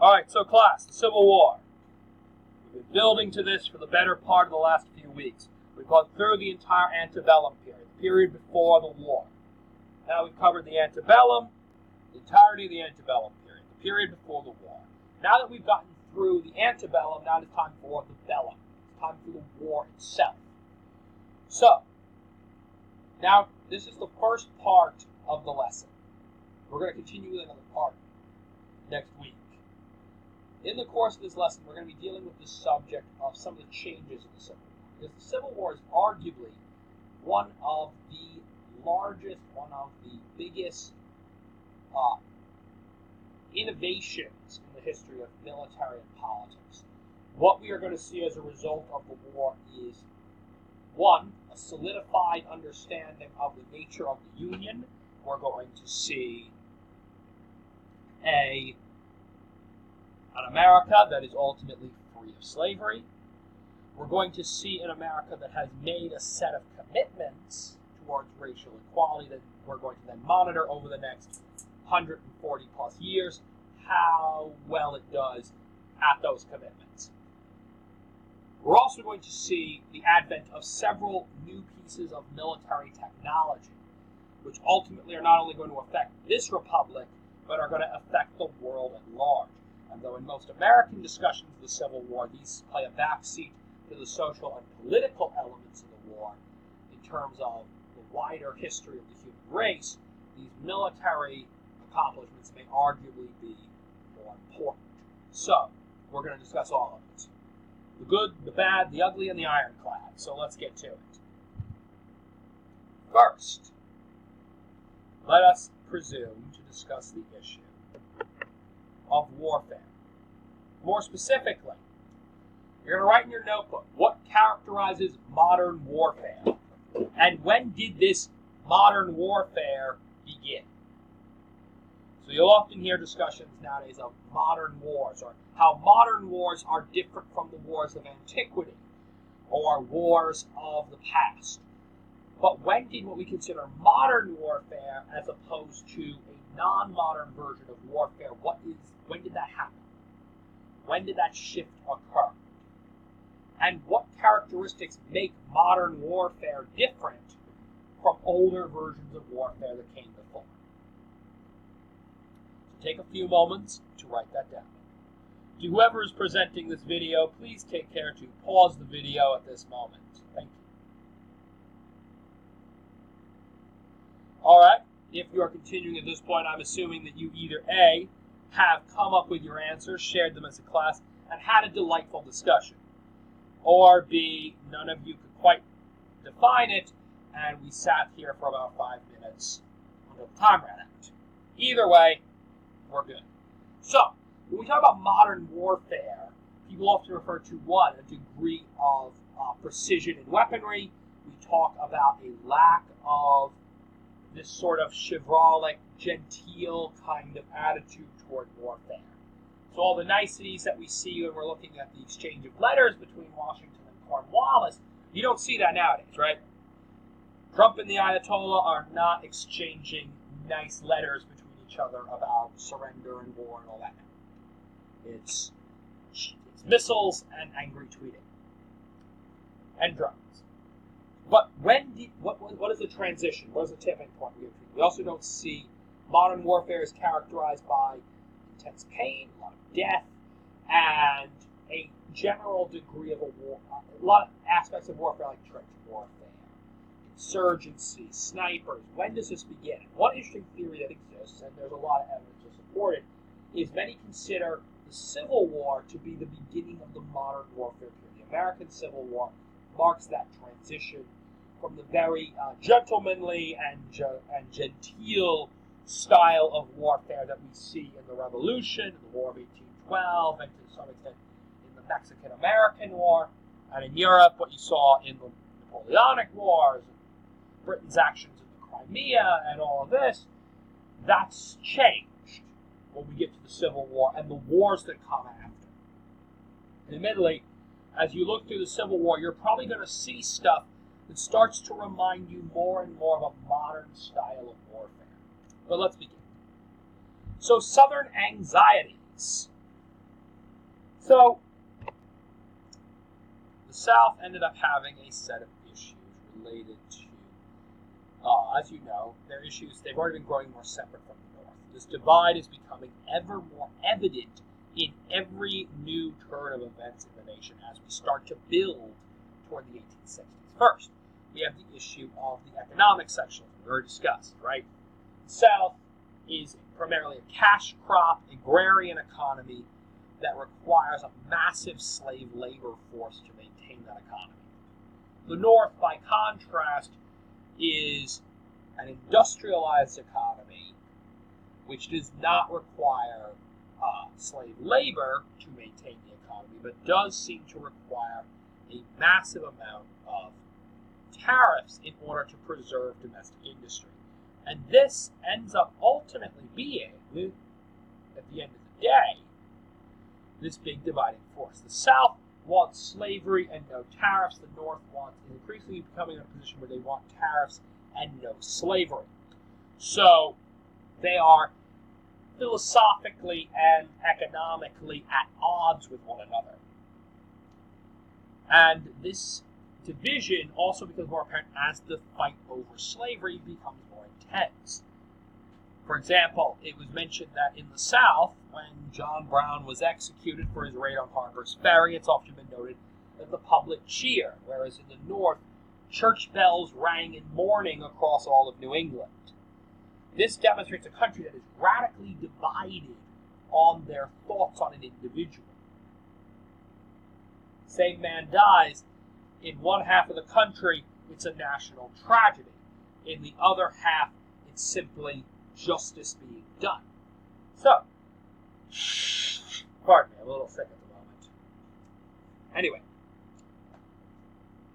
Alright, so class, the Civil War. We've been building to this for the better part of the last few weeks. We've gone through the entire antebellum period, the period before the war. Now we've covered the antebellum, the entirety of the antebellum period, the period before the war. Now that we've gotten through the antebellum, now it's time for the bellum. It's time for the war itself. So, now this is the first part of the lesson. We're going to continue with another part next week. In the course of this lesson, we're going to be dealing with the subject of some of the changes in the Civil War. Because the Civil War is arguably one of the largest, one of the biggest innovations in the history of military and politics. What we are going to see as a result of the war is, one, a solidified understanding of the nature of the Union. We're going to see an America that is ultimately free of slavery. We're going to see an America that has made a set of commitments towards racial equality that we're going to then monitor over the next 140 plus years, how well it does at those commitments. We're also going to see the advent of several new pieces of military technology, which ultimately are not only going to affect this republic, but are going to affect the world at large. And though in most American discussions of the Civil War, these play a backseat to the social and political elements of the war, in terms of the wider history of the human race, these military accomplishments may arguably be more important. So, we're going to discuss all of it. The good, the bad, the ugly, and the ironclad. So let's get to it. First, let us presume to discuss the issue of warfare. More specifically, you're going to write in your notebook what characterizes modern warfare, and when did this modern warfare begin? So you'll often hear discussions nowadays of modern wars, or how modern wars are different from the wars of antiquity, or wars of the past. But when did what we consider modern warfare, as opposed to a non-modern version of warfare, when did that happen? When did that shift occur? And what characteristics make modern warfare different from older versions of warfare that came before? So take a few moments to write that down. To whoever is presenting this video, please take care to pause the video at this moment. Thank you. Alright, if you are continuing at this point, I'm assuming that you either A, have come up with your answers, shared them as a class, and had a delightful discussion. Or B, none of you could quite define it, and we sat here for about 5 minutes until the time ran out. Either way, we're good. So, when we talk about modern warfare, people often refer to, one, a degree of precision in weaponry. We talk about a lack of this sort of chivalric, genteel kind of attitude toward warfare. So all the niceties that we see when we're looking at the exchange of letters between Washington and Cornwallis, you don't see that nowadays, right? Trump and the Ayatollah are not exchanging nice letters between each other about surrender and war and all that. It's missiles and angry tweeting. And drones. But what is the transition? What is the tipping point? We also don't see modern warfare is characterized by intense pain, a lot of death, and a general degree of a lot of aspects of warfare like trench warfare, insurgency, snipers. When does this begin? And one interesting theory that exists, and there's a lot of evidence to support it, is many consider the Civil War to be the beginning of the modern warfare period. The American Civil War marks that transition from the very gentlemanly and genteel style of warfare that we see in the Revolution, the War of 1812, and to some extent in the Mexican-American War, and in Europe, what you saw in the Napoleonic Wars, and Britain's actions in the Crimea, and all of this. That's changed when we get to the Civil War and the wars that come after. And admittedly, as you look through the Civil War, you're probably going to see stuff that starts to remind you more and more of a modern style of warfare. But let's begin. So, Southern anxieties. So the South ended up having a set of issues related to, as you know, their issues, they've already been growing more separate from the North. This divide is becoming ever more evident in every new turn of events in the nation as we start to build toward the 1860s. First, we have the issue of the economic section we already discussed, right? The South is primarily a cash crop, agrarian economy that requires a massive slave labor force to maintain that economy. The North, by contrast, is an industrialized economy which does not require slave labor to maintain the economy, but does seem to require a massive amount of tariffs in order to preserve domestic industry. And this ends up ultimately being, at the end of the day, this big dividing force. The South wants slavery and no tariffs. The North wants, is increasingly becoming in a position where they want tariffs and no slavery. So they are philosophically and economically at odds with one another. And this division also becomes more apparent as the fight over slavery becomes more intense. For example, it was mentioned that in the South, when John Brown was executed for his raid on Harper's Ferry, it's often been noted that the public cheered, whereas in the North, church bells rang in mourning across all of New England. This demonstrates a country that is radically divided on their thoughts on an individual. Same man dies. In one half of the country, it's a national tragedy. In the other half, it's simply justice being done. So, pardon me, I'm a little sick at the moment. Anyway,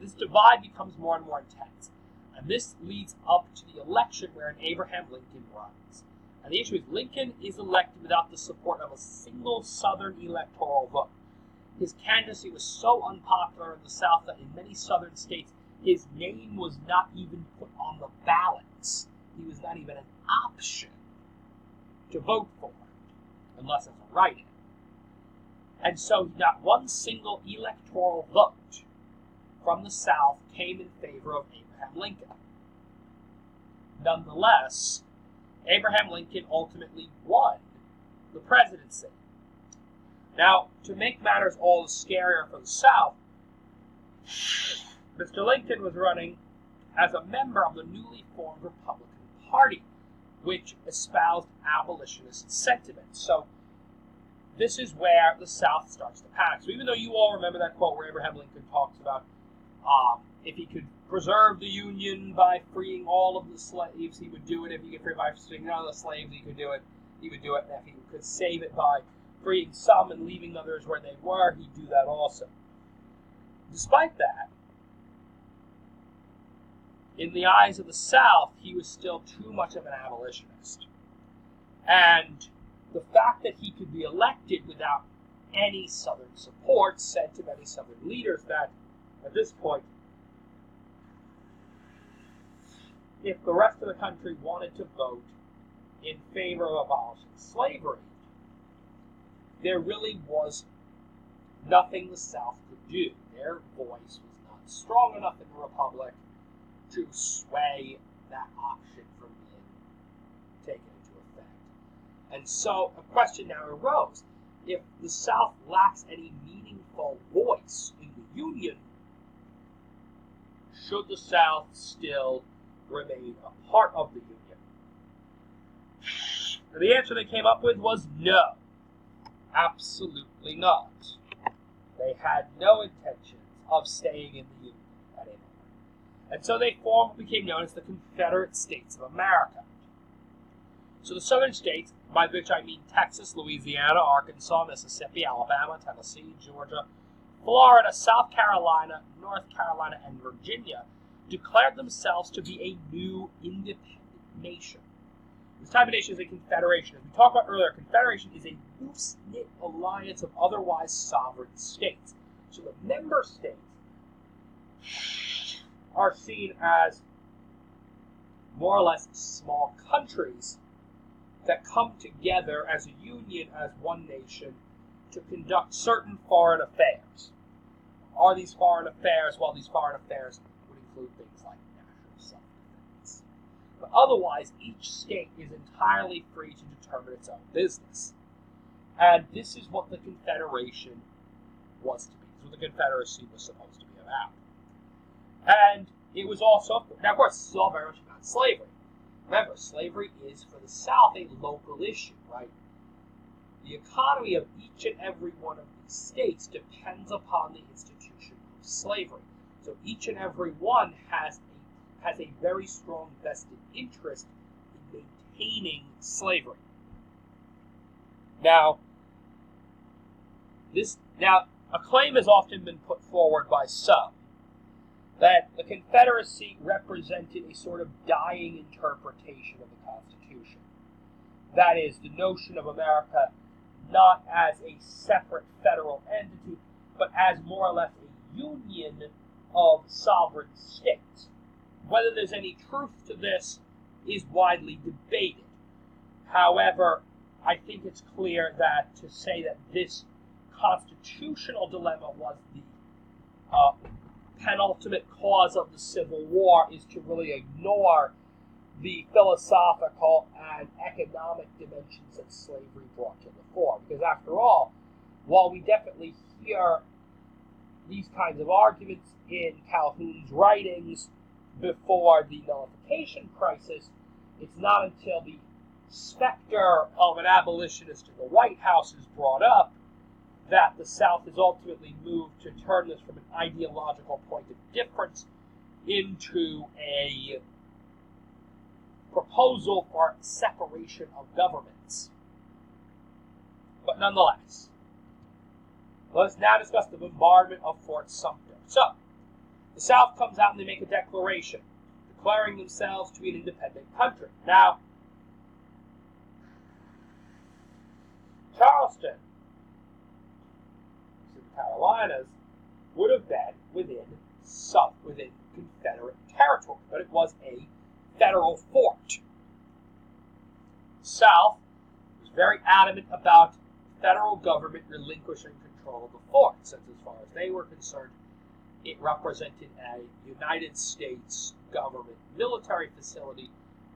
this divide becomes more and more intense. And this leads up to the election wherein Abraham Lincoln runs. And the issue is Lincoln is elected without the support of a single Southern electoral vote. His candidacy was so unpopular in the South that in many Southern states, his name was not even put on the ballots. He was not even an option to vote for, unless as a write-in. And so not one single electoral vote from the South came in favor of Abraham Lincoln. Nonetheless, Abraham Lincoln ultimately won the presidency. Now, to make matters all the scarier for the South, Mr. Lincoln was running as a member of the newly formed Republican Party, which espoused abolitionist sentiments. So this is where the South starts to panic. So even though you all remember that quote where Abraham Lincoln talks about if he could preserve the Union by freeing all of the slaves, he would do it. If he could free by freeing none of the slaves, he would do it. And if he could save it by freeing some and leaving others where they were, he'd do that also. Despite that, in the eyes of the South, he was still too much of an abolitionist. And the fact that he could be elected without any Southern support said to many Southern leaders that, at this point, if the rest of the country wanted to vote in favor of abolishing slavery, there really was nothing the South could do. Their voice was not strong enough in the Republic to sway that option from being taken into effect. And so a question now arose. If the South lacks any meaningful voice in the Union, should the South still remain a part of the Union? And the answer they came up with was no. Absolutely not. They had no intentions of staying in the Union anymore. And so they formed what became known as the Confederate States of America. So the southern states, by which I mean Texas, Louisiana, Arkansas, Mississippi, Alabama, Tennessee, Georgia, Florida, South Carolina, North Carolina, and Virginia, declared themselves to be a new independent nation. This type of nation is a confederation. As we talked about earlier, a confederation is a loose-knit alliance of otherwise sovereign states. So the member states are seen as more or less small countries that come together as a union, as one nation, to conduct certain foreign affairs. Are these foreign affairs? Well, these foreign affairs would include things like national self-defense. But otherwise, each state is entirely free to determine its own business. And this is what the Confederation was to be. This is what the Confederacy was supposed to be about. And it was also, now of course, this is all very much about slavery. Remember, slavery is, for the South, a local issue, right? The economy of each and every one of these states depends upon the institution of slavery. So each and every one has a very strong vested interest in maintaining slavery. Now, a claim has often been put forward by some that the Confederacy represented a sort of dying interpretation of the Constitution. That is, the notion of America not as a separate federal entity, but as more or less a union of sovereign states. Whether there's any truth to this is widely debated. However, I think it's clear that to say that this constitutional dilemma was the penultimate cause of the Civil War is to really ignore the philosophical and economic dimensions that slavery brought to the fore. Because after all, while we definitely hear these kinds of arguments in Calhoun's writings before the nullification crisis, it's not until the specter of an abolitionist in the White House is brought up that the South is ultimately moved to turn this from an ideological point of difference into a proposal for separation of governments. But nonetheless, let's now discuss the bombardment of Fort Sumter. So, the South comes out and they make a declaration, declaring themselves to be an independent country. Now, Charleston, the Carolinas, would have been within Confederate territory, but it was a federal fort. The South was very adamant about the federal government relinquishing control of the fort, since as far as they were concerned, it represented a United States government military facility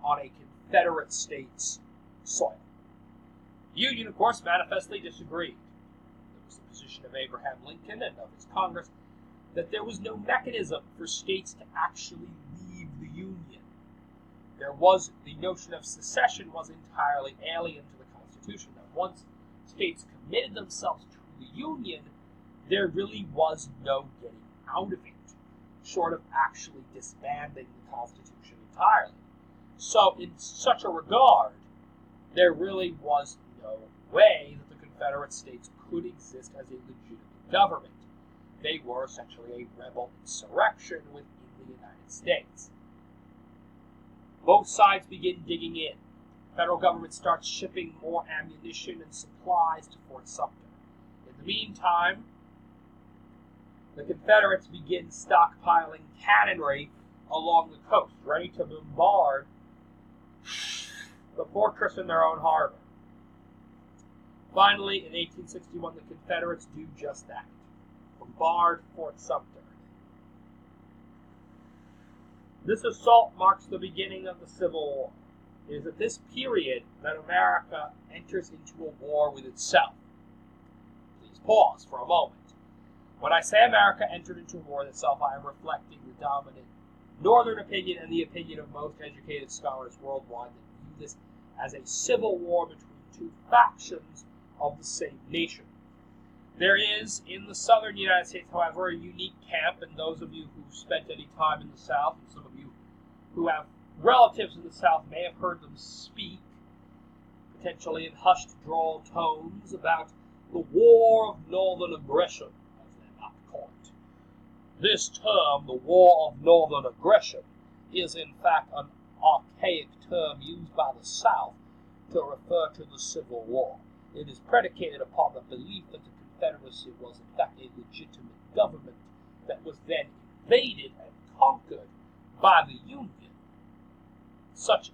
on a Confederate States soil. The Union, of course, manifestly disagreed. It was the position of Abraham Lincoln and of his Congress that there was no mechanism for states to actually leave the Union. The notion of secession was entirely alien to the Constitution. Now, once states committed themselves to the Union, there really was no getting out of it, short of actually disbanding the Constitution entirely. So, in such a regard, there really was no way that the Confederate States could exist as a legitimate government. They were essentially a rebel insurrection within the United States. Both sides begin digging in. The federal government starts shipping more ammunition and supplies to Fort Sumter. In the meantime, the Confederates begin stockpiling cannonry along the coast, ready to bombard the fortress in their own harbor. Finally, in 1861, the Confederates do just that. Bombard Fort Sumter. This assault marks the beginning of the Civil War. It is at this period that America enters into a war with itself. Please pause for a moment. When I say America entered into a war with itself, I am reflecting the dominant Northern opinion and the opinion of most educated scholars worldwide that view this as a civil war between two factions of the same nation. There is, in the southern United States, however, a unique camp, and those of you who've spent any time in the South, and some of you who have relatives in the South may have heard them speak, potentially in hushed, drawl tones, about the War of Northern Aggression, as they might call it. This term, the War of Northern Aggression, is in fact an archaic term used by the South to refer to the Civil War. It is predicated upon the belief that the Confederacy was in fact a legitimate government that was then invaded and conquered by the Union. Such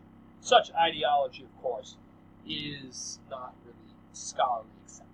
ideology, of course, is not really scholarly accepted.